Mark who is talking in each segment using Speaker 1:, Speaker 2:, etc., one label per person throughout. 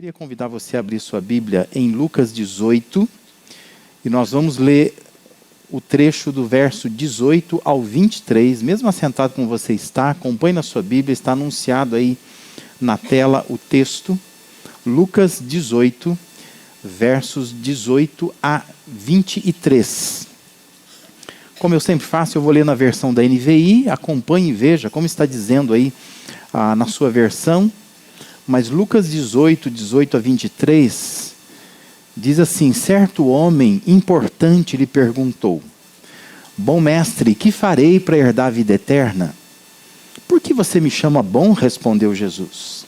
Speaker 1: Queria convidar você a abrir sua Bíblia em Lucas 18 e nós vamos ler o trecho do verso 18 ao 23. Mesmo assentado como você está, acompanhe na sua Bíblia, está anunciado aí na tela o texto. Lucas 18, versos 18 a 23. Como eu sempre faço, eu vou ler na versão da NVI, acompanhe e veja como está dizendo aí na sua versão. Mas Lucas 18, 18 a 23, diz assim: certo homem importante lhe perguntou: bom mestre, que farei para herdar a vida eterna? Por que você me chama bom? Respondeu Jesus.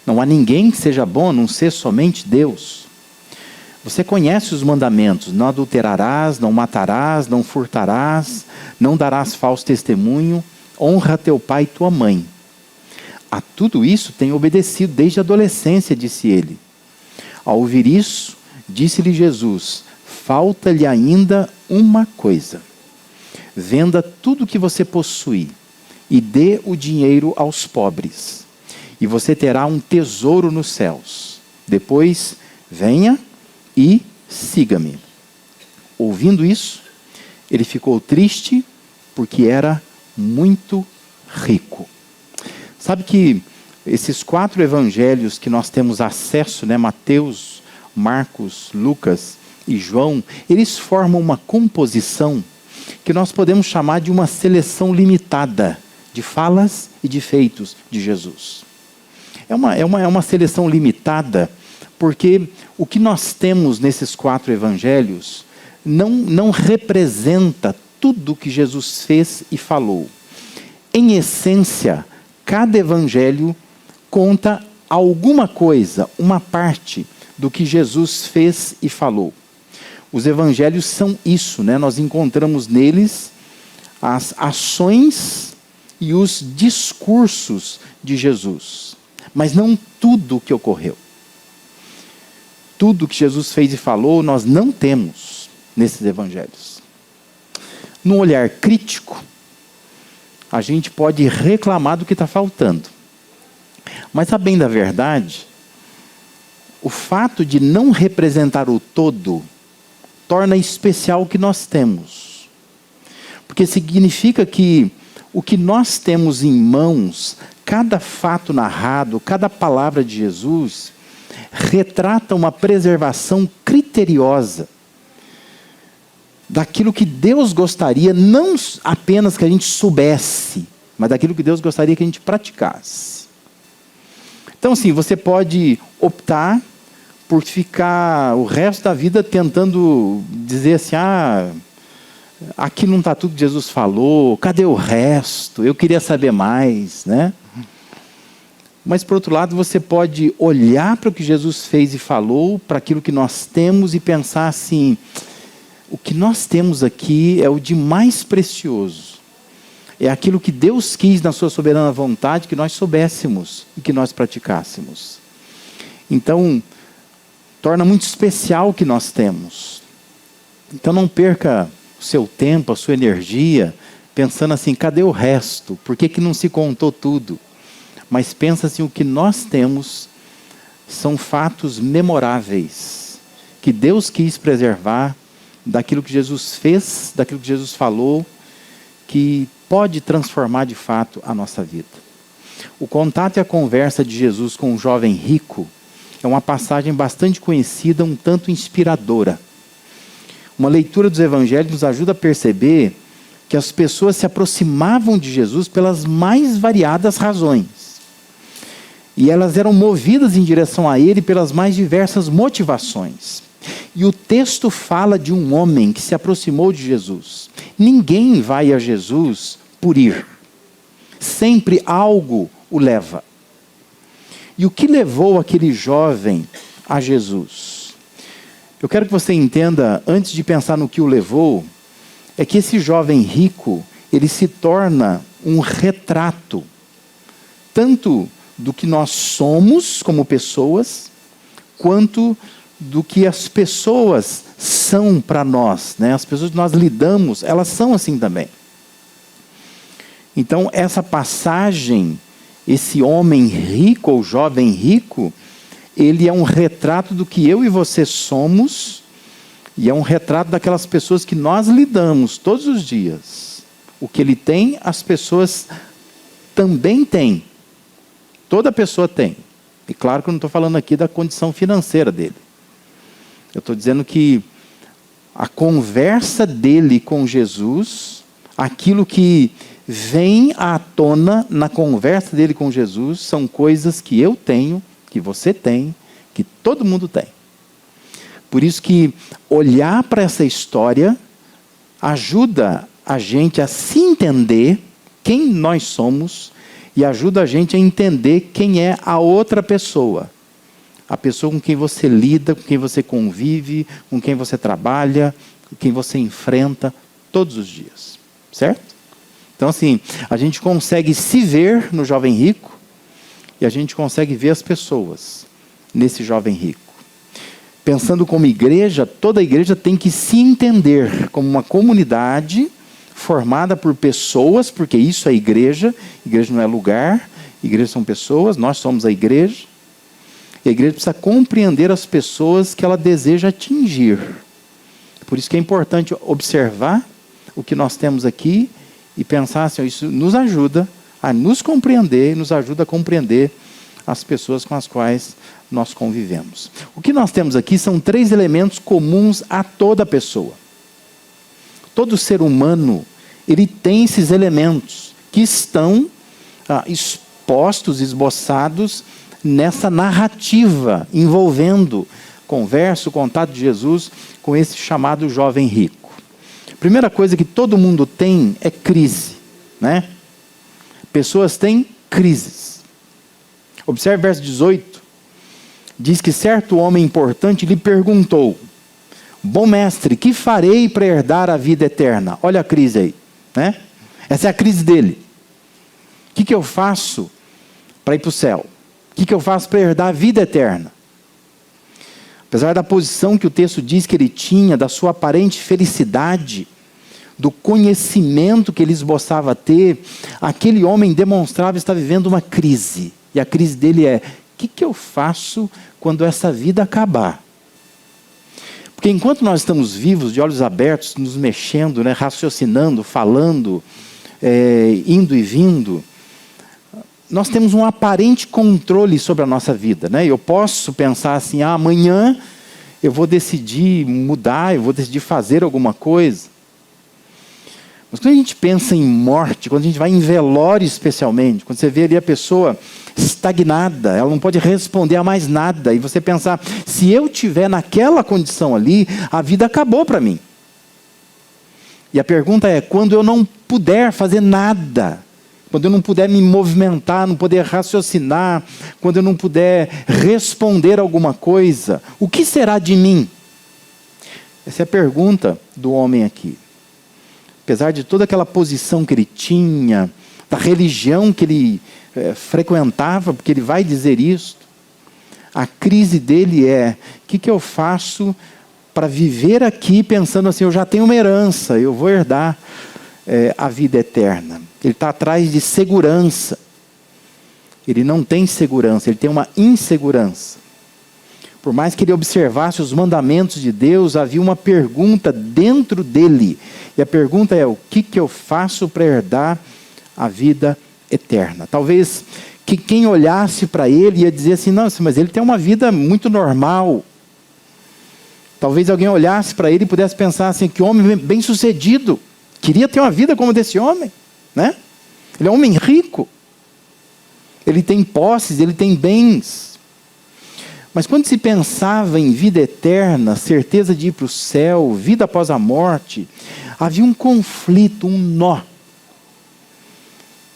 Speaker 1: Não há ninguém que seja bom a não ser somente Deus. Você conhece os mandamentos: não adulterarás, não matarás, não furtarás, não darás falso testemunho, honra teu pai e tua mãe. A tudo isso tenho obedecido desde a adolescência, disse ele. Ao ouvir isso, disse-lhe Jesus: falta-lhe ainda uma coisa. Venda tudo o que você possui e dê o dinheiro aos pobres, e você terá um tesouro nos céus. Depois, venha e siga-me. Ouvindo isso, ele ficou triste porque era muito rico. Sabe que esses 4 evangelhos que nós temos acesso, Mateus, Marcos, Lucas e João, eles formam uma composição que nós podemos chamar de uma seleção limitada de falas e de feitos de Jesus. É uma seleção limitada porque o que nós temos nesses 4 evangelhos não representa tudo o que Jesus fez e falou. Em essência, cada evangelho conta alguma coisa, uma parte do que Jesus fez e falou. Os evangelhos são isso, Nós encontramos neles as ações e os discursos de Jesus, mas não tudo o que ocorreu. Tudo que Jesus fez e falou, nós não temos nesses evangelhos. Num olhar crítico, a gente pode reclamar do que está faltando. Mas, a bem da verdade, o fato de não representar o todo torna especial o que nós temos. Porque significa que o que nós temos em mãos, cada fato narrado, cada palavra de Jesus, retrata uma preservação criteriosa daquilo que Deus gostaria, não apenas que a gente soubesse, mas daquilo que Deus gostaria que a gente praticasse. Então, sim, você pode optar por ficar o resto da vida tentando dizer assim: aqui não está tudo que Jesus falou, cadê o resto? Eu queria saber mais, Mas, por outro lado, você pode olhar para o que Jesus fez e falou, para aquilo que nós temos e pensar assim: o que nós temos aqui é o de mais precioso. É aquilo que Deus quis na sua soberana vontade que nós soubéssemos e que nós praticássemos. Então, torna muito especial o que nós temos. Então não perca o seu tempo, a sua energia, pensando assim: cadê o resto? Por que não se contou tudo? Mas pensa assim: o que nós temos são fatos memoráveis, que Deus quis preservar, daquilo que Jesus fez, daquilo que Jesus falou, que pode transformar de fato a nossa vida. O contato e a conversa de Jesus com um jovem rico é uma passagem bastante conhecida, um tanto inspiradora. Uma leitura dos evangelhos nos ajuda a perceber que as pessoas se aproximavam de Jesus pelas mais variadas razões. E elas eram movidas em direção a ele pelas mais diversas motivações. E o texto fala de um homem que se aproximou de Jesus. Ninguém vai a Jesus por ir. Sempre algo o leva. E o que levou aquele jovem a Jesus? Eu quero que você entenda, antes de pensar no que o levou, é que esse jovem rico, ele se torna um retrato, tanto do que nós somos como pessoas, quanto do que as pessoas são para nós, As pessoas que nós lidamos, elas são assim também. Então, essa passagem, esse homem rico ou jovem rico, ele é um retrato do que eu e você somos, e é um retrato daquelas pessoas que nós lidamos todos os dias. O que ele tem, as pessoas também têm. Toda pessoa tem. E claro que eu não estou falando aqui da condição financeira dele. Eu estou dizendo que a conversa dele com Jesus, aquilo que vem à tona na conversa dele com Jesus, são coisas que eu tenho, que você tem, que todo mundo tem. Por isso que olhar para essa história ajuda a gente a se entender quem nós somos e ajuda a gente a entender quem é a outra pessoa. A pessoa com quem você lida, com quem você convive, com quem você trabalha, com quem você enfrenta todos os dias. Certo? Então assim, a gente consegue se ver no jovem rico e a gente consegue ver as pessoas nesse jovem rico. Pensando como igreja, toda a igreja tem que se entender como uma comunidade formada por pessoas, porque isso é igreja. Igreja não é lugar, igreja são pessoas, nós somos a igreja. E a igreja precisa compreender as pessoas que ela deseja atingir. Por isso que é importante observar o que nós temos aqui e pensar assim, isso nos ajuda a nos compreender e nos ajuda a compreender as pessoas com as quais nós convivemos. O que nós temos aqui são 3 elementos comuns a toda pessoa. Todo ser humano, ele tem esses elementos que estão expostos, esboçados nessa narrativa envolvendo conversa, o contato de Jesus com esse chamado jovem rico. A primeira coisa que todo mundo tem é crise, né? Pessoas têm crises. Observe o verso 18. Diz que certo homem importante lhe perguntou: bom mestre, que farei para herdar a vida eterna? Olha a crise aí, né? Essa é a crise dele. O que eu faço para ir para o céu? O que eu faço para herdar a vida eterna? Apesar da posição que o texto diz que ele tinha, da sua aparente felicidade, do conhecimento que ele esboçava ter, aquele homem demonstrava estar vivendo uma crise. E a crise dele é: o que eu faço quando essa vida acabar? Porque enquanto nós estamos vivos, de olhos abertos, nos mexendo, né, raciocinando, falando, indo e vindo, nós temos um aparente controle sobre a nossa vida, né? Eu posso pensar assim, amanhã eu vou decidir mudar, eu vou decidir fazer alguma coisa. Mas quando a gente pensa em morte, quando a gente vai em velório especialmente, quando você vê ali a pessoa estagnada, ela não pode responder a mais nada, e você pensar, se eu estiver naquela condição ali, a vida acabou para mim. E a pergunta é, quando eu não puder fazer nada, quando eu não puder me movimentar, não puder raciocinar, quando eu não puder responder alguma coisa, o que será de mim? Essa é a pergunta do homem aqui. Apesar de toda aquela posição que ele tinha, da religião que ele frequentava, porque ele vai dizer isso, a crise dele é: o que eu faço para viver aqui pensando assim, eu já tenho uma herança, eu vou herdar a vida eterna. Ele está atrás de segurança. Ele não tem segurança, ele tem uma insegurança. Por mais que ele observasse os mandamentos de Deus, havia uma pergunta dentro dele. E a pergunta é: o que eu faço para herdar a vida eterna? Talvez que quem olhasse para ele ia dizer assim, não, mas ele tem uma vida muito normal. Talvez alguém olhasse para ele e pudesse pensar assim, que homem bem sucedido. Queria ter uma vida como desse homem, né? Ele é um homem rico. Ele tem posses, ele tem bens. Mas quando se pensava em vida eterna, certeza de ir para o céu, vida após a morte, havia um conflito, um nó.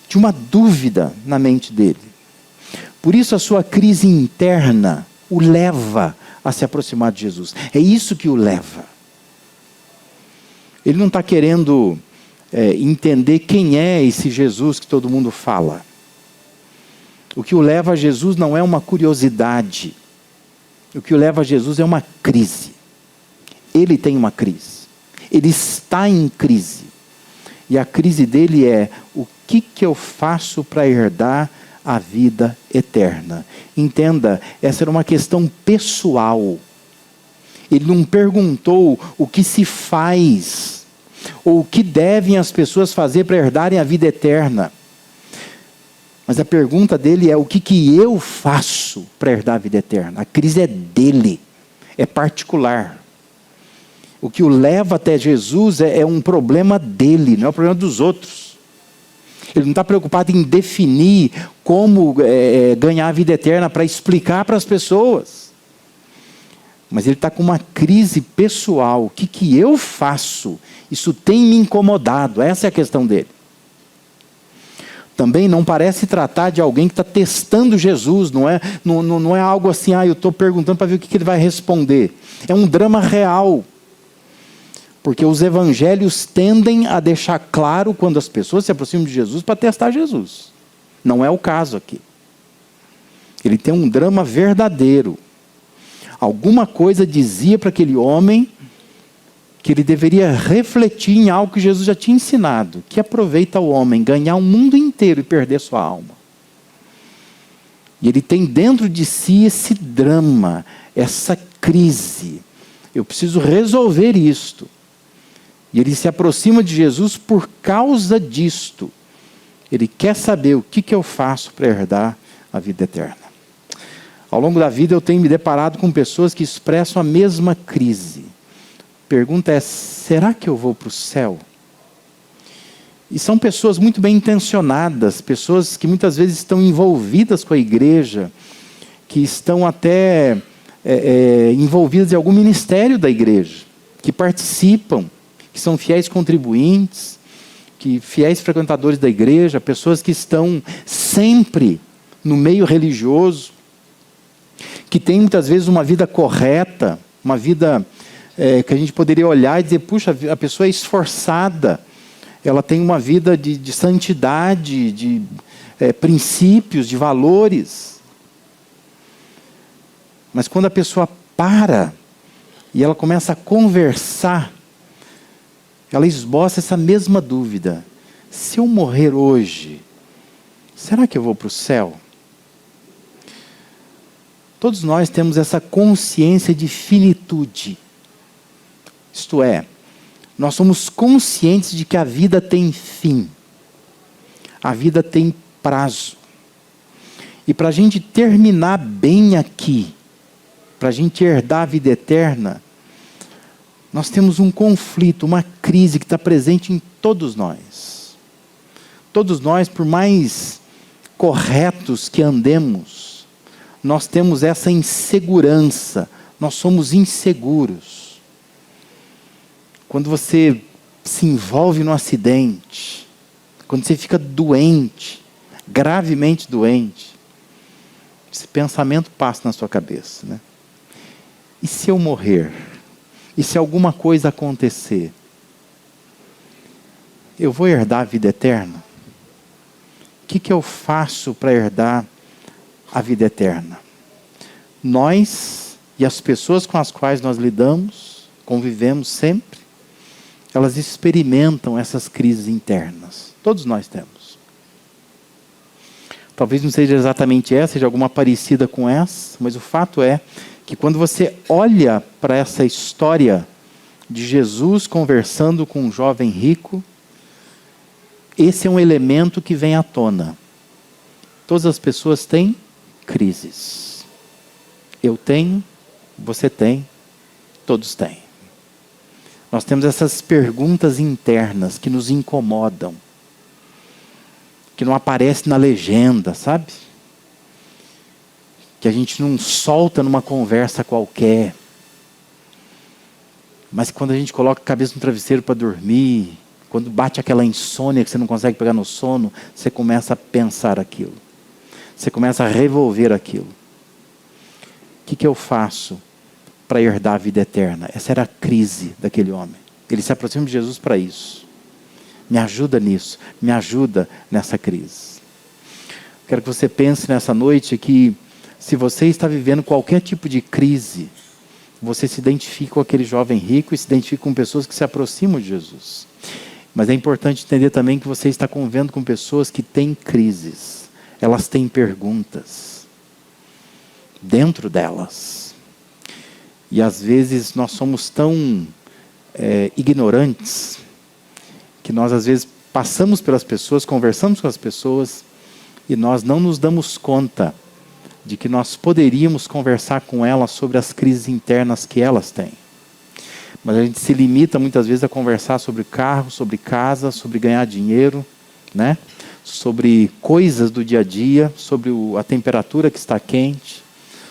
Speaker 1: Tinha uma dúvida na mente dele. Por isso a sua crise interna o leva a se aproximar de Jesus. É isso que o leva. Ele não está querendo entender quem é esse Jesus que todo mundo fala. O que o leva a Jesus não é uma curiosidade. O que o leva a Jesus é uma crise. Ele tem uma crise. Ele está em crise. E a crise dele é: o que eu faço para herdar a vida eterna. Entenda, essa era uma questão pessoal. Ele não perguntou o que se faz, ou o que devem as pessoas fazer para herdarem a vida eterna. Mas a pergunta dele é: o que eu faço para herdar a vida eterna? A crise é dele, é particular. O que o leva até Jesus é um problema dele, não é um problema dos outros. Ele não está preocupado em definir como ganhar a vida eterna para explicar para as pessoas. Mas ele está com uma crise pessoal. O que eu faço? Isso tem me incomodado. Essa é a questão dele. Também não parece tratar de alguém que está testando Jesus. Não é algo assim, eu estou perguntando para ver o que ele vai responder. É um drama real. Porque os evangelhos tendem a deixar claro quando as pessoas se aproximam de Jesus para testar Jesus. Não é o caso aqui. Ele tem um drama verdadeiro. Alguma coisa dizia para aquele homem que ele deveria refletir em algo que Jesus já tinha ensinado. Que aproveita o homem ganhar o mundo inteiro e perder sua alma. E ele tem dentro de si esse drama, essa crise. Eu preciso resolver isto. E ele se aproxima de Jesus por causa disto. Ele quer saber o que eu faço para herdar a vida eterna. Ao longo da vida eu tenho me deparado com pessoas que expressam a mesma crise. A pergunta é: será que eu vou para o céu? E são pessoas muito bem intencionadas, pessoas que muitas vezes estão envolvidas com a igreja, que estão até envolvidas em algum ministério da igreja, que participam, que são fiéis contribuintes, que fiéis frequentadores da igreja, pessoas que estão sempre no meio religioso, que têm muitas vezes uma vida correta, uma vida que a gente poderia olhar e dizer: puxa, a pessoa é esforçada, ela tem uma vida de santidade, de princípios, de valores. Mas quando a pessoa para e ela começa a conversar, ela esboça essa mesma dúvida: se eu morrer hoje, será que eu vou para o céu? Todos nós temos essa consciência de finitude. Isto é, nós somos conscientes de que a vida tem fim. A vida tem prazo. E para a gente terminar bem aqui, para a gente herdar a vida eterna, nós temos um conflito, uma crise que está presente em todos nós. Todos nós, por mais corretos que andemos, nós temos essa insegurança, nós somos inseguros. Quando você se envolve num acidente, quando você fica doente, gravemente doente, esse pensamento passa na sua cabeça, né? E se eu morrer? E se alguma coisa acontecer? Eu vou herdar a vida eterna? O que eu faço para herdar a vida eterna? Nós e as pessoas com as quais nós lidamos, convivemos sempre, elas experimentam essas crises internas. Todos nós temos. Talvez não seja exatamente essa, seja alguma parecida com essa, mas o fato é que quando você olha para essa história de Jesus conversando com um jovem rico, esse é um elemento que vem à tona. Todas as pessoas têm crises. Eu tenho, você tem, todos têm. Nós temos essas perguntas internas que nos incomodam, que não aparecem na legenda, sabe? Que a gente não solta numa conversa qualquer. Mas quando a gente coloca a cabeça no travesseiro para dormir, quando bate aquela insônia que você não consegue pegar no sono, você começa a pensar aquilo. Você começa a revolver aquilo. O que eu faço para herdar a vida eterna? Essa era a crise daquele homem. Ele se aproxima de Jesus para isso. Me ajuda nisso, me ajuda nessa crise. Quero que você pense nessa noite que se você está vivendo qualquer tipo de crise, você se identifica com aquele jovem rico e se identifica com pessoas que se aproximam de Jesus. Mas é importante entender também que você está convivendo com pessoas que têm crises. elas têm perguntas dentro delas. E às vezes nós somos tão ignorantes, que nós às vezes passamos pelas pessoas, conversamos com as pessoas, e nós não nos damos conta de que nós poderíamos conversar com elas sobre as crises internas que elas têm. Mas a gente se limita muitas vezes a conversar sobre carro, sobre casa, sobre ganhar dinheiro, né? Sobre coisas do dia a dia, sobre a temperatura que está quente,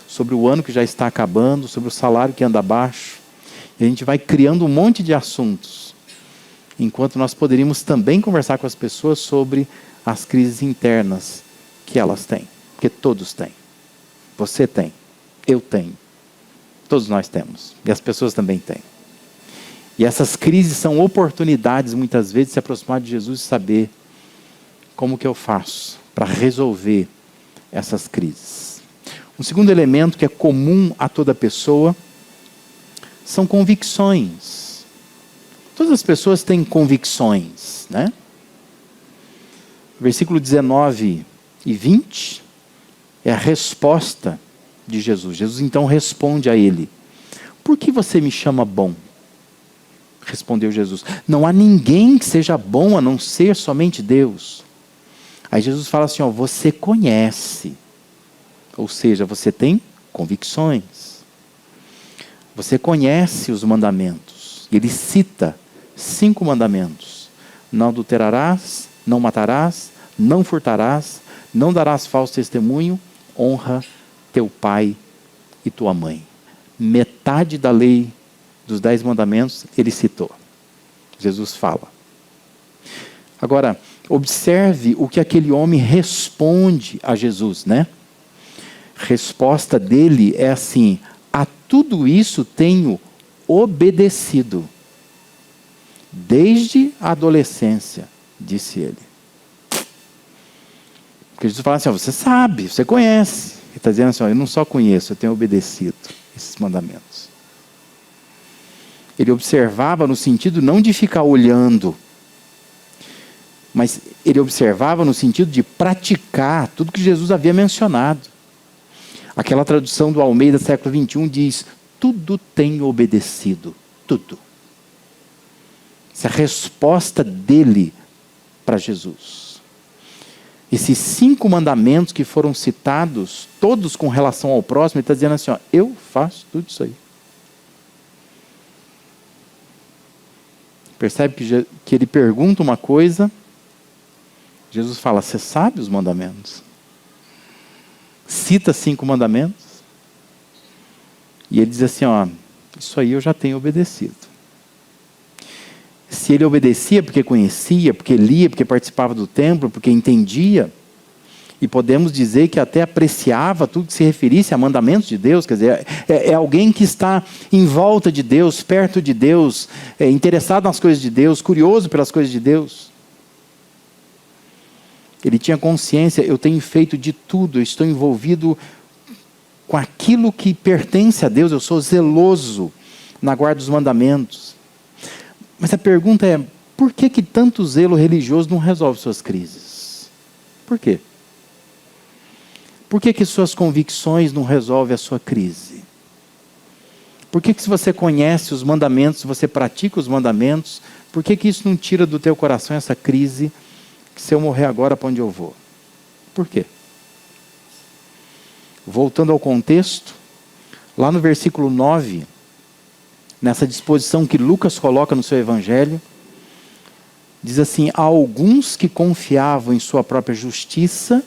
Speaker 1: sobre o ano que já está acabando, sobre o salário que anda baixo. E a gente vai criando um monte de assuntos, enquanto nós poderíamos também conversar com as pessoas sobre as crises internas que elas têm. Porque todos têm. Você tem, eu tenho, todos nós temos. E as pessoas também têm. E essas crises são oportunidades, muitas vezes, de se aproximar de Jesus e saber como que eu faço para resolver essas crises. Um segundo elemento que é comum a toda pessoa são convicções. Todas as pessoas têm convicções, né? Versículo 19 e 20 é a resposta de Jesus. Jesus então responde a ele: por que você me chama bom? Respondeu Jesus: não há ninguém que seja bom a não ser somente Deus. Aí Jesus fala assim, você conhece. Ou seja, você tem convicções. Você conhece os mandamentos. Ele cita 5 mandamentos. Não adulterarás, não matarás, não furtarás, não darás falso testemunho, honra teu pai e tua mãe. Metade da lei dos 10 mandamentos ele citou. Jesus fala. Agora, observe o que aquele homem responde a Jesus, né? Resposta dele é assim: a tudo isso tenho obedecido desde a adolescência, disse ele. Porque Jesus fala assim, você sabe, você conhece. Ele está dizendo assim, eu não só conheço, eu tenho obedecido esses mandamentos. Ele observava no sentido não de ficar olhando, mas ele observava no sentido de praticar tudo que Jesus havia mencionado. Aquela tradução do Almeida século 21 diz, tudo tenho obedecido, tudo. Essa é a resposta dele para Jesus. Esses 5 mandamentos que foram citados, todos com relação ao próximo, ele está dizendo assim, eu faço tudo isso aí. Percebe que ele pergunta uma coisa, Jesus fala, você sabe os mandamentos? Cita 5 mandamentos, e ele diz assim, isso aí eu já tenho obedecido. Se ele obedecia porque conhecia, porque lia, porque participava do templo, porque entendia, e podemos dizer que até apreciava tudo que se referisse a mandamentos de Deus, quer dizer, é alguém que está em volta de Deus, perto de Deus, interessado nas coisas de Deus, curioso pelas coisas de Deus. Ele tinha consciência, eu tenho feito de tudo, eu estou envolvido com aquilo que pertence a Deus, eu sou zeloso na guarda dos mandamentos. Mas a pergunta é, por que tanto zelo religioso não resolve suas crises? Por quê? Por que suas convicções não resolvem a sua crise? Por que se você conhece os mandamentos, se você pratica os mandamentos, por que isso não tira do teu coração essa crise, que se eu morrer agora, para onde eu vou? Por quê? Voltando ao contexto, lá no versículo 9, nessa disposição que Lucas coloca no seu evangelho, diz assim, há alguns que confiavam em sua própria justiça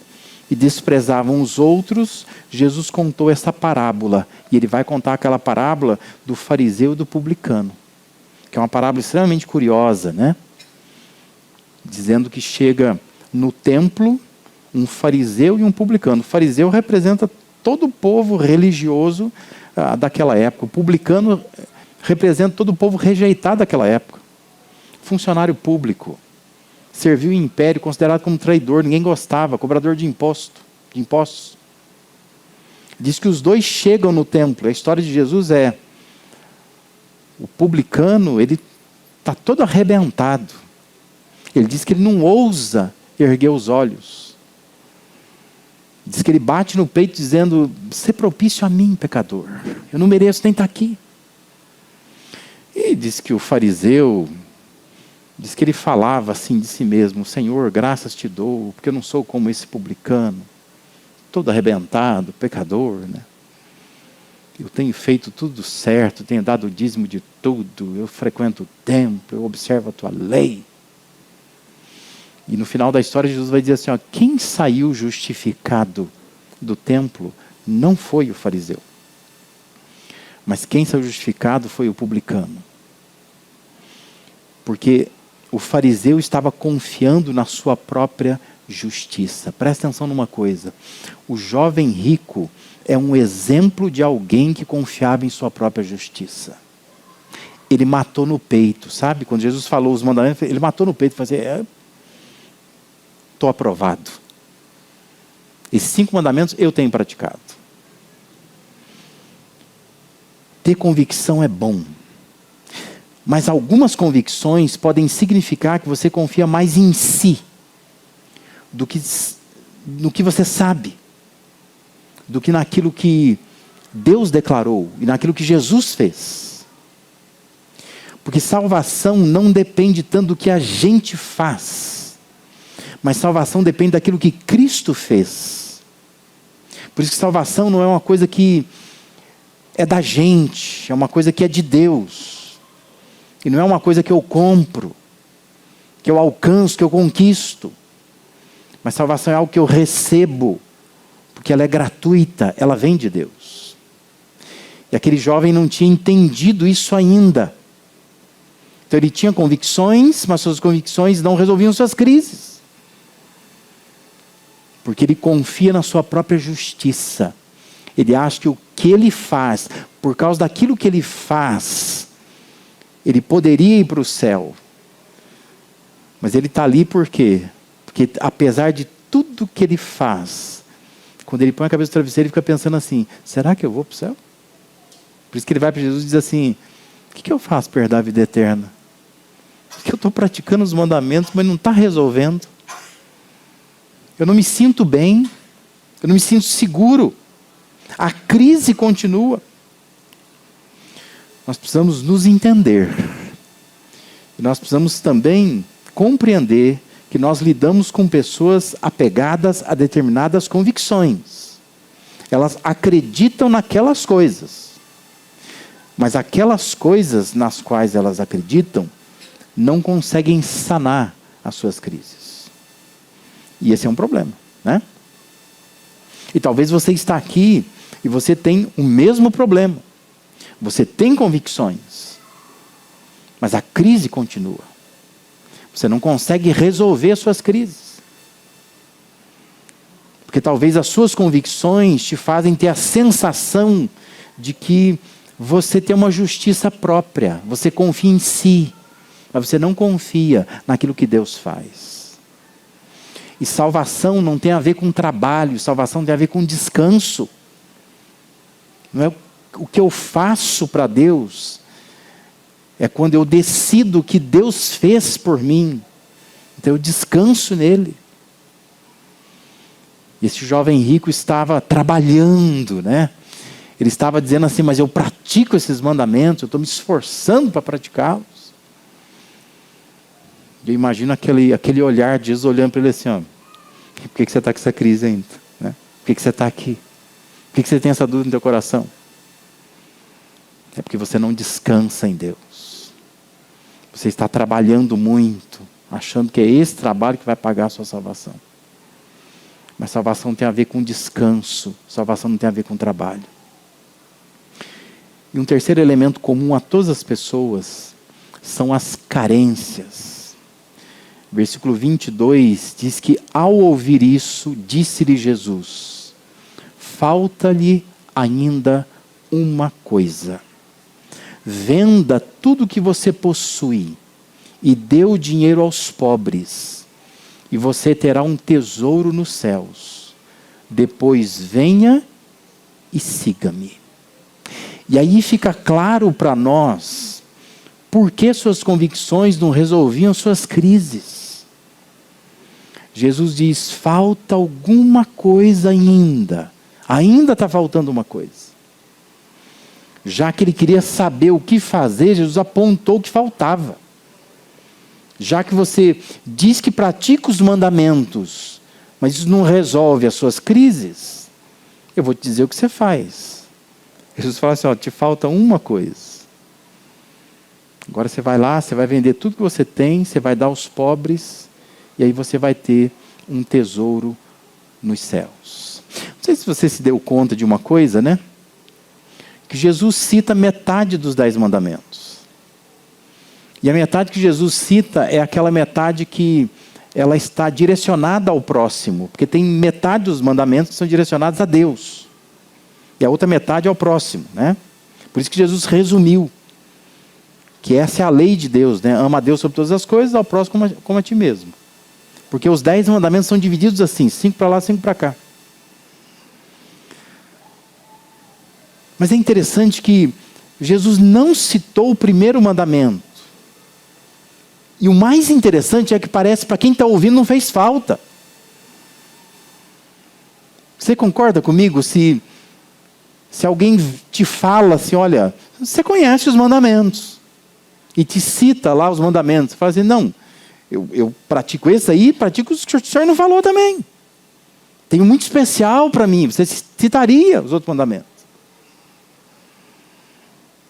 Speaker 1: e desprezavam os outros, Jesus contou essa parábola, e ele vai contar aquela parábola do fariseu e do publicano, que é uma parábola extremamente curiosa, né? Dizendo que chega no templo um fariseu e um publicano. O fariseu representa todo o povo religioso daquela época. O publicano representa todo o povo rejeitado daquela época. Funcionário público. Serviu em império, considerado como traidor, ninguém gostava, cobrador de impostos. Diz que os dois chegam no templo. A história de Jesus é, o publicano, ele está todo arrebentado. Ele diz que ele não ousa erguer os olhos. Diz que ele bate no peito dizendo: "Sê propício a mim, pecador. Eu não mereço nem estar aqui." E diz que o fariseu, diz que ele falava assim de si mesmo: "Senhor, graças te dou, porque eu não sou como esse publicano, todo arrebentado, pecador, né? Eu tenho feito tudo certo, tenho dado o dízimo de tudo, eu frequento o templo, eu observo a tua lei." E no final da história, Jesus vai dizer assim: ó, quem saiu justificado do templo não foi o fariseu, mas quem saiu justificado foi o publicano. Porque o fariseu estava confiando na sua própria justiça. Presta atenção numa coisa: o jovem rico é um exemplo de alguém que confiava em sua própria justiça. Ele matou no peito, sabe? Quando Jesus falou os mandamentos, ele matou no peito e falou assim: estou aprovado. Esses 5 mandamentos eu tenho praticado. Ter convicção é bom. Mas algumas convicções podem significar que você confia mais em si do que no que você sabe, do que naquilo que Deus declarou e naquilo que Jesus fez. Porque salvação não depende tanto do que a gente faz, mas salvação depende daquilo que Cristo fez. Por isso que salvação não é uma coisa que é da gente, é uma coisa que é de Deus. E não é uma coisa que eu compro, que eu alcanço, que eu conquisto. Mas salvação é algo que eu recebo, porque ela é gratuita, ela vem de Deus. E aquele jovem não tinha entendido isso ainda. Então ele tinha convicções, mas suas convicções não resolviam suas crises. Porque ele confia na sua própria justiça. Ele acha que o que ele faz, por causa daquilo que ele faz, ele poderia ir para o céu. Mas ele está ali por quê? Porque apesar de tudo que ele faz, quando ele põe a cabeça no travesseiro, ele fica pensando assim: será que eu vou para o céu? Por isso que ele vai para Jesus e diz assim: o que eu faço para herdar a vida eterna? Porque eu estou praticando os mandamentos, mas não está resolvendo. Eu não me sinto bem, eu não me sinto seguro. A crise continua. Nós precisamos nos entender. E nós precisamos também compreender que nós lidamos com pessoas apegadas a determinadas convicções. Elas acreditam naquelas coisas. Mas aquelas coisas nas quais elas acreditam não conseguem sanar as suas crises. E esse é um problema, né? E talvez você está aqui e você tem o mesmo problema. Você tem convicções, mas a crise continua. Você não consegue resolver as suas crises. Porque talvez as suas convicções te fazem ter a sensação de que você tem uma justiça própria. Você confia em si, mas você não confia naquilo que Deus faz. E salvação não tem a ver com trabalho, salvação tem a ver com descanso. Não é o que eu faço para Deus, é quando eu decido o que Deus fez por mim. Então eu descanso nele. E esse jovem rico estava trabalhando, né? Ele estava dizendo assim: mas eu pratico esses mandamentos, eu estou me esforçando para praticá-los. Eu imagino aquele olhar de Jesus olhando para ele assim: ó, por que você está com essa crise ainda? Né? Por que você está aqui? Por que você tem essa dúvida no teu coração? É porque você não descansa em Deus. Você está trabalhando muito, achando que é esse trabalho que vai pagar a sua salvação. Mas salvação tem a ver com descanso, salvação não tem a ver com trabalho. E um terceiro elemento comum a todas as pessoas são as carências. Versículo 22 diz que ao ouvir isso, disse-lhe Jesus: falta-lhe ainda uma coisa. Venda tudo que você possui e dê o dinheiro aos pobres, e você terá um tesouro nos céus. Depois venha e siga-me. E aí fica claro para nós por que suas convicções não resolviam suas crises. Jesus diz, falta alguma coisa ainda. Ainda está faltando uma coisa. Já que ele queria saber o que fazer, Jesus apontou o que faltava. Já que você diz que pratica os mandamentos, mas isso não resolve as suas crises, eu vou te dizer o que você faz. Jesus fala assim, ó, te falta uma coisa. Agora você vai lá, você vai vender tudo que você tem, você vai dar aos pobres, e aí você vai ter um tesouro nos céus. Não sei se você se deu conta de uma coisa, né? Que Jesus cita metade dos 10 mandamentos. E a metade que Jesus cita é aquela metade que ela está direcionada ao próximo. Porque tem metade dos mandamentos que são direcionados a Deus. E a outra metade ao próximo, né? Por isso que Jesus resumiu. Que essa é a lei de Deus, né? Ama a Deus sobre todas as coisas, ao próximo como a ti mesmo. Porque os 10 mandamentos são divididos assim, 5 para lá, 5 para cá. Mas é interessante que Jesus não citou o primeiro mandamento. E o mais interessante é que parece, para quem está ouvindo, não fez falta. Você concorda comigo se alguém te fala assim, olha, você conhece os mandamentos. E te cita lá os mandamentos. Você fala assim, não, eu pratico esse aí, pratico os que o senhor não falou também. Tem um muito especial para mim. Você citaria os outros mandamentos.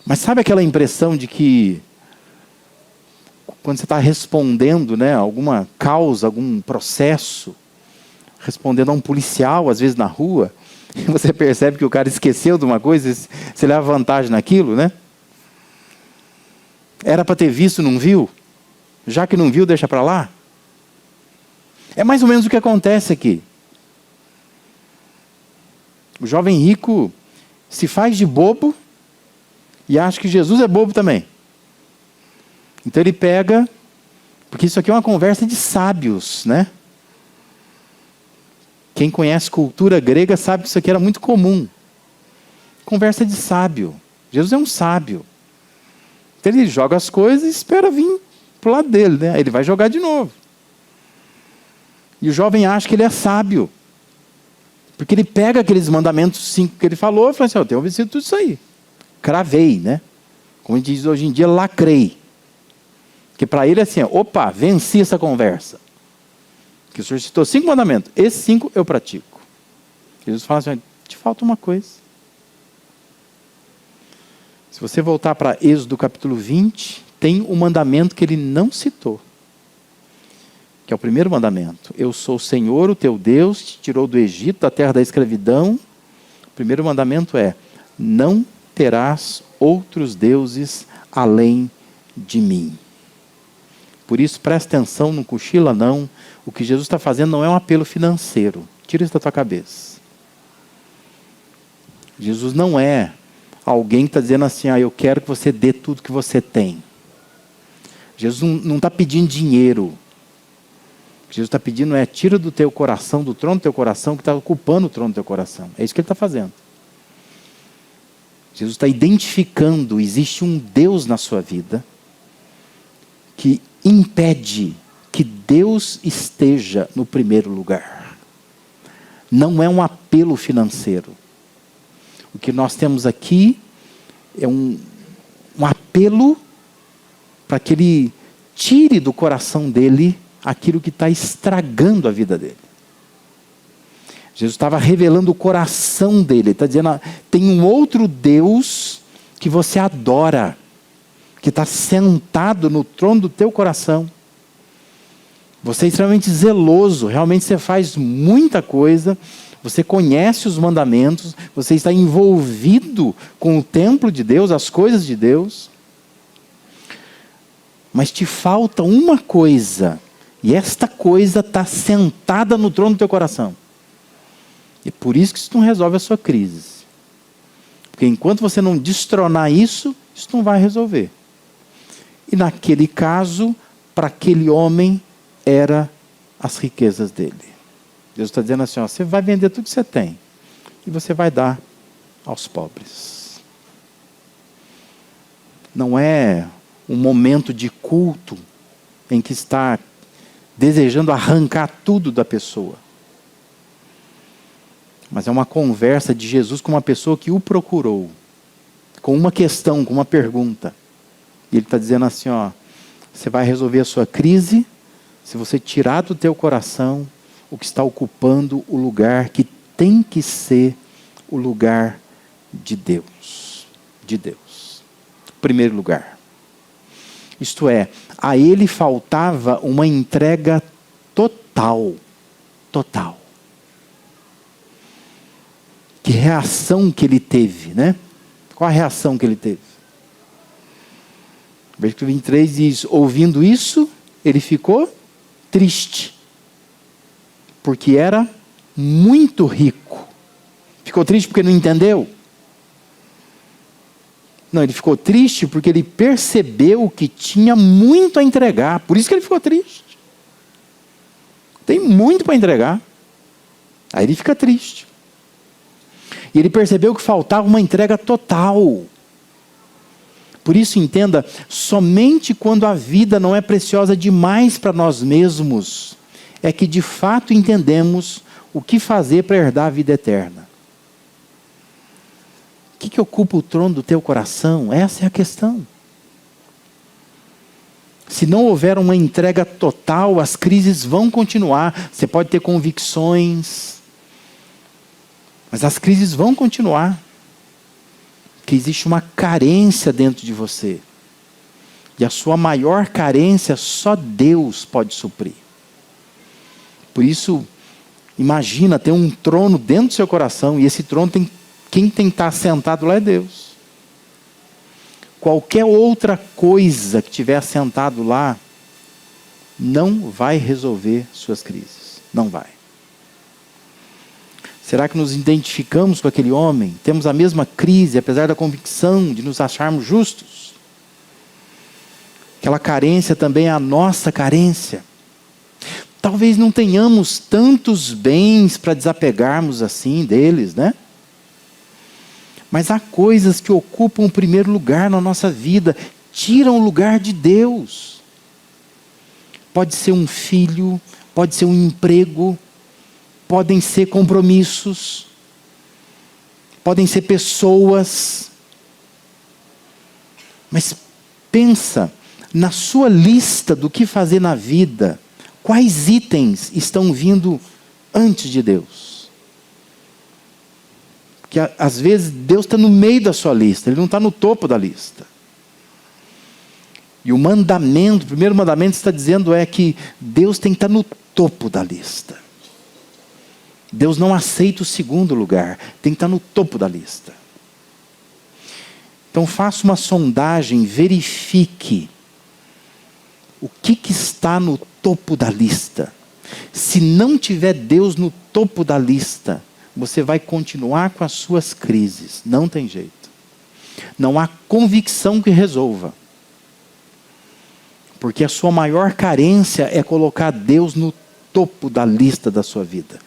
Speaker 1: Mas sabe aquela impressão de que quando você está respondendo, né, alguma causa, algum processo, respondendo a um policial, às vezes na rua, e você percebe que o cara esqueceu de uma coisa, você leva vantagem naquilo, né? Era para ter visto, não viu? Já que não viu, deixa para lá. É mais ou menos o que acontece aqui. O jovem rico se faz de bobo e acha que Jesus é bobo também. Então ele pega, porque isso aqui é uma conversa de sábios, né? Quem conhece cultura grega sabe que isso aqui era muito comum. Conversa de sábio. Jesus é um sábio. Então ele joga as coisas e espera vir para o lado dele, né? Aí ele vai jogar de novo. E o jovem acha que ele é sábio. Porque ele pega aqueles mandamentos 5 que ele falou e fala assim, eu tenho obedecido tudo isso aí. Cravei, né? Como a gente diz hoje em dia, lacrei. Porque para ele é assim, opa, venci essa conversa. Que o senhor citou 5 mandamentos. Esses 5 eu pratico. Jesus fala assim, te falta uma coisa. Se você voltar para Êxodo capítulo 20, tem um mandamento que ele não citou. Que é o primeiro mandamento. Eu sou o Senhor, o teu Deus, te tirou do Egito, da terra da escravidão. O primeiro mandamento é, não terás outros deuses além de mim. Por isso, presta atenção, não cochila não. O que Jesus está fazendo não é um apelo financeiro. Tira isso da tua cabeça. Jesus não é alguém que está dizendo assim, eu quero que você dê tudo que você tem. Jesus não está pedindo dinheiro. O que Jesus está pedindo é, tira do teu coração, do trono do teu coração, que está ocupando o trono do teu coração. É isso que ele está fazendo. Jesus está identificando, existe um Deus na sua vida, que impede que Deus esteja no primeiro lugar. Não é um apelo financeiro. O que nós temos aqui é um apelo para que ele tire do coração dele aquilo que está estragando a vida dele. Jesus estava revelando o coração dele. Ele está dizendo, tem um outro Deus que você adora, que está sentado no trono do teu coração. Você é extremamente zeloso, realmente você faz muita coisa, você conhece os mandamentos, você está envolvido com o templo de Deus, as coisas de Deus, mas te falta uma coisa, e esta coisa está sentada no trono do teu coração. E por isso que isso não resolve a sua crise. Porque enquanto você não destronar isso, isso não vai resolver. E naquele caso, para aquele homem, era as riquezas dele. Deus está dizendo assim, você vai vender tudo que você tem, e você vai dar aos pobres. Não é um momento de culto, em que está desejando arrancar tudo da pessoa. Mas é uma conversa de Jesus com uma pessoa que o procurou, com uma questão, com uma pergunta. E ele está dizendo assim, ó, você vai resolver a sua crise se você tirar do teu coração o que está ocupando o lugar que tem que ser o lugar de Deus. De Deus. Primeiro lugar. Isto é, a ele faltava uma entrega total. Total. Que reação que ele teve, né? Qual a reação que ele teve? Versículo 23 diz, ouvindo isso, ele ficou triste. Porque era muito rico. Ficou triste porque não entendeu? Não, ele ficou triste porque ele percebeu que tinha muito a entregar. Por isso que ele ficou triste. Tem muito para entregar. Aí ele fica triste. E ele percebeu que faltava uma entrega total. Por isso, entenda, somente quando a vida não é preciosa demais para nós mesmos, é que de fato entendemos o que fazer para herdar a vida eterna. O que ocupa o trono do teu coração? Essa é a questão. Se não houver uma entrega total, as crises vão continuar. Você pode ter convicções, mas as crises vão continuar. Porque existe uma carência dentro de você. E a sua maior carência só Deus pode suprir. Por isso, imagina ter um trono dentro do seu coração, e esse trono tem... Quem tem que estar sentado lá é Deus. Qualquer outra coisa que estiver sentado lá, não vai resolver suas crises. Não vai. Será que nos identificamos com aquele homem? Temos a mesma crise, apesar da convicção de nos acharmos justos? Aquela carência também é a nossa carência. Talvez não tenhamos tantos bens para desapegarmos assim deles, né? Mas há coisas que ocupam o primeiro lugar na nossa vida, tiram o lugar de Deus. Pode ser um filho, pode ser um emprego, podem ser compromissos, podem ser pessoas. Mas pensa na sua lista do que fazer na vida, quais itens estão vindo antes de Deus? Que às vezes Deus está no meio da sua lista, Ele não está no topo da lista. E o mandamento, o primeiro mandamento está dizendo é que Deus tem que estar no topo da lista. Deus não aceita o segundo lugar, tem que estar no topo da lista. Então faça uma sondagem, verifique o que está no topo da lista. Se não tiver Deus no topo da lista, você vai continuar com as suas crises. Não tem jeito. Não há convicção que resolva. Porque a sua maior carência é colocar Deus no topo da lista da sua vida.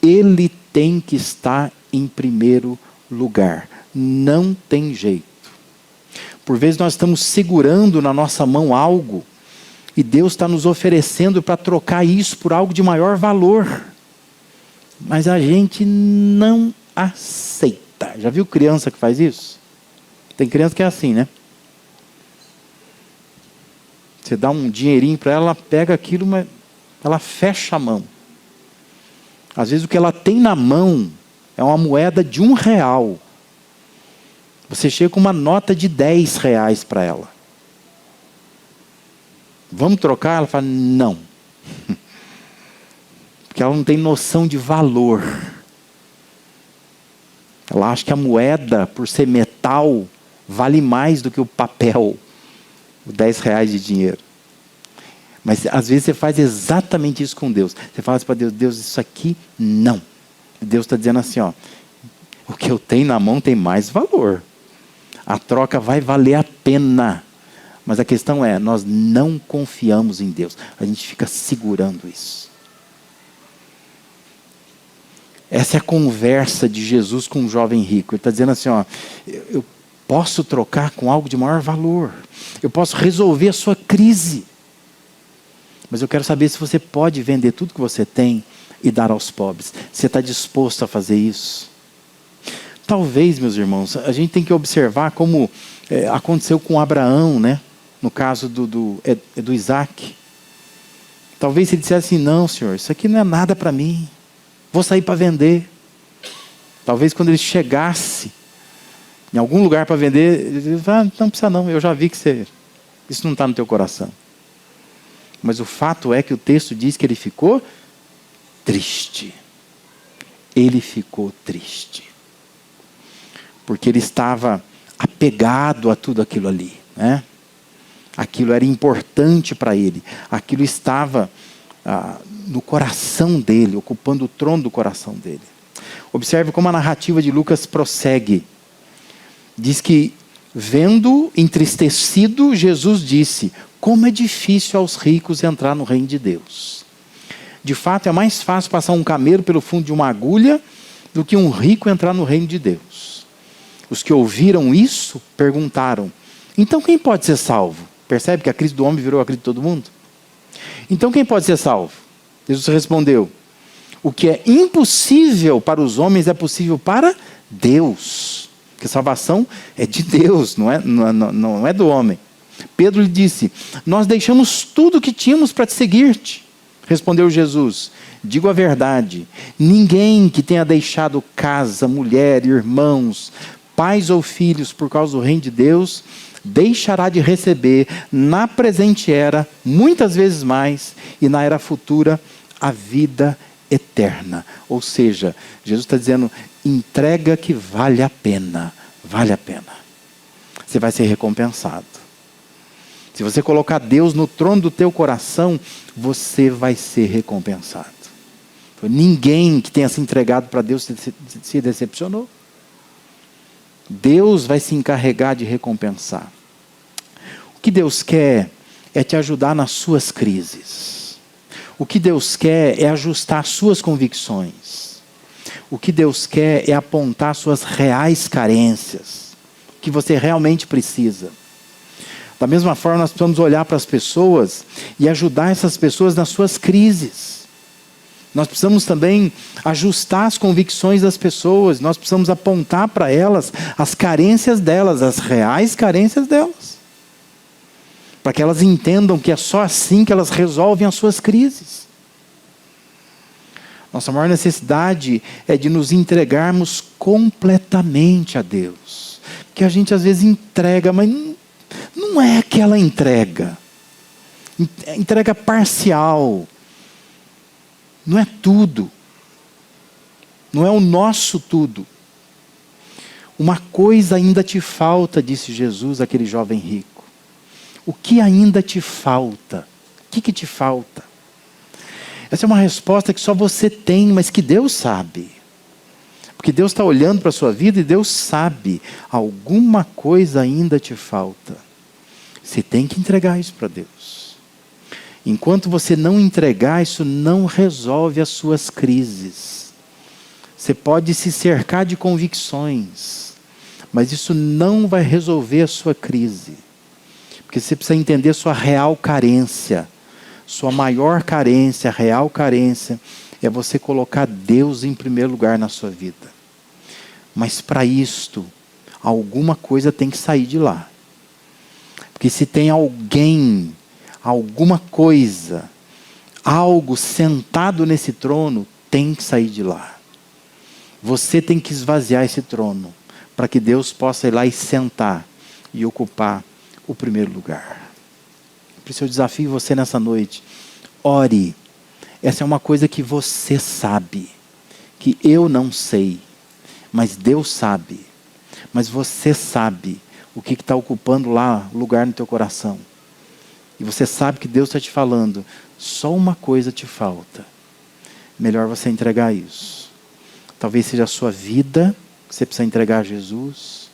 Speaker 1: Ele tem que estar em primeiro lugar. Não tem jeito. Por vezes nós estamos segurando na nossa mão algo e Deus está nos oferecendo para trocar isso por algo de maior valor. Mas a gente não aceita. Já viu criança que faz isso? Tem criança que é assim, né? Você dá um dinheirinho para ela, ela pega aquilo, mas ela fecha a mão. Às vezes o que ela tem na mão é uma moeda de R$1. Você chega com uma nota de R$10 para ela. Vamos trocar? Ela fala, não. Porque ela não tem noção de valor. Ela acha que a moeda, por ser metal, vale mais do que o papel, os R$10 de dinheiro. Mas às vezes você faz exatamente isso com Deus. Você fala assim para Deus, Deus, isso aqui não. Deus está dizendo assim, ó, o que eu tenho na mão tem mais valor. A troca vai valer a pena. Mas a questão é, nós não confiamos em Deus. A gente fica segurando isso. Essa é a conversa de Jesus com um jovem rico. Ele está dizendo assim, ó, eu posso trocar com algo de maior valor. Eu posso resolver a sua crise. Mas eu quero saber se você pode vender tudo que você tem e dar aos pobres. Você está disposto a fazer isso? Talvez, meus irmãos, a gente tem que observar como aconteceu com Abraão, né? No caso do Isaac. Talvez ele dissesse assim, não, Senhor, isso aqui não é nada para mim. Vou sair para vender. Talvez quando ele chegasse em algum lugar para vender, ele disse, não precisa não, eu já vi que isso não está no teu coração. Mas o fato é que o texto diz que ele ficou triste. Ele ficou triste. Porque ele estava apegado a tudo aquilo ali, né? Aquilo era importante para ele. Aquilo estava no coração dele, ocupando o trono do coração dele. Observe como a narrativa de Lucas prossegue. Diz que, vendo entristecido, Jesus disse, como é difícil aos ricos entrar no reino de Deus. De fato, é mais fácil passar um camelo pelo fundo de uma agulha do que um rico entrar no reino de Deus. Os que ouviram isso perguntaram, então quem pode ser salvo? Percebe que a crise do homem virou a crise de todo mundo? Então quem pode ser salvo? Jesus respondeu, o que é impossível para os homens é possível para Deus. Porque salvação é de Deus, não é do homem. Pedro lhe disse, nós deixamos tudo o que tínhamos para te seguir-te. Respondeu Jesus, digo a verdade, ninguém que tenha deixado casa, mulher, irmãos, pais ou filhos por causa do reino de Deus, deixará de receber na presente era, muitas vezes mais, e na era futura, a vida eterna. Ou seja, Jesus está dizendo, entrega que vale a pena, vale a pena. Você vai ser recompensado. Se você colocar Deus no trono do teu coração, você vai ser recompensado. Ninguém que tenha se entregado para Deus se decepcionou. Deus vai se encarregar de recompensar. O que Deus quer é te ajudar nas suas crises. O que Deus quer é ajustar as suas convicções. O que Deus quer é apontar suas reais carências. O que você realmente precisa. Da mesma forma, nós precisamos olhar para as pessoas e ajudar essas pessoas nas suas crises. Nós precisamos também ajustar as convicções das pessoas. Nós precisamos apontar para elas as carências delas, as reais carências delas. Para que elas entendam que é só assim que elas resolvem as suas crises. Nossa maior necessidade é de nos entregarmos completamente a Deus. Que a gente às vezes entrega, mas não é aquela entrega. Entrega parcial. Não é tudo. Não é o nosso tudo. Uma coisa ainda te falta, disse Jesus àquele jovem rico. O que ainda te falta? O que te falta? Essa é uma resposta que só você tem, mas que Deus sabe. Porque Deus está olhando para a sua vida e Deus sabe. Alguma coisa ainda te falta. Você tem que entregar isso para Deus. Enquanto você não entregar, isso não resolve as suas crises. Você pode se cercar de convicções, mas isso não vai resolver a sua crise. Porque você precisa entender sua real carência. Sua maior carência, real carência, é você colocar Deus em primeiro lugar na sua vida. Mas para isto, alguma coisa tem que sair de lá. Porque se tem alguém, alguma coisa, algo sentado nesse trono, tem que sair de lá. Você tem que esvaziar esse trono, para que Deus possa ir lá e sentar e ocupar o primeiro lugar. Por isso eu desafio você nessa noite, ore. Essa é uma coisa que você sabe, que eu não sei, mas Deus sabe. Mas você sabe o que está ocupando lá lugar no teu coração. E você sabe que Deus está te falando, só uma coisa te falta. Melhor você entregar isso. Talvez seja a sua vida, que você precisa entregar a Jesus.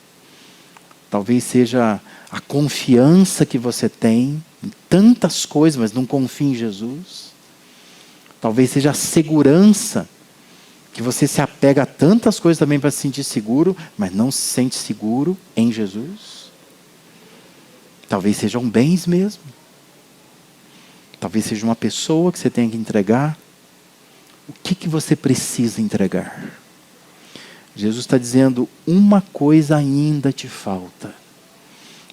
Speaker 1: Talvez seja a confiança que você tem em tantas coisas, mas não confia em Jesus. Talvez seja a segurança, que você se apega a tantas coisas também para se sentir seguro, mas não se sente seguro em Jesus. Talvez sejam bens mesmo. Talvez seja uma pessoa que você tenha que entregar. O que você precisa entregar? Jesus está dizendo, uma coisa ainda te falta.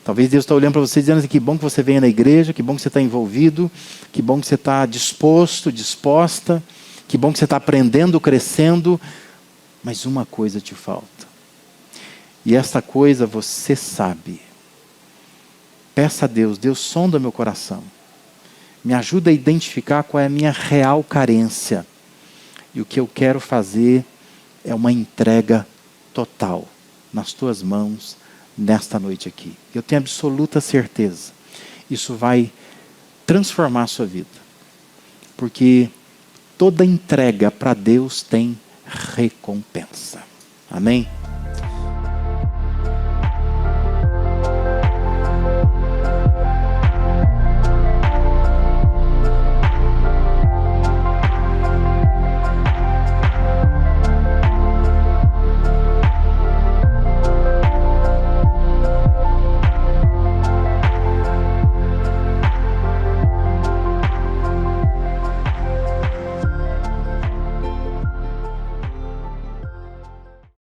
Speaker 1: Talvez Deus está olhando para você dizendo assim, que bom que você venha na igreja, que bom que você está envolvido, que bom que você está disposto, disposta, que bom que você está aprendendo, crescendo, mas uma coisa te falta. E essa coisa você sabe. Peça a Deus, Deus sonda meu coração. Me ajuda a identificar qual é a minha real carência. E o que eu quero fazer é uma entrega total nas tuas mãos nesta noite aqui. Eu tenho absoluta certeza. Isso vai transformar a sua vida. Porque toda entrega para Deus tem recompensa. Amém?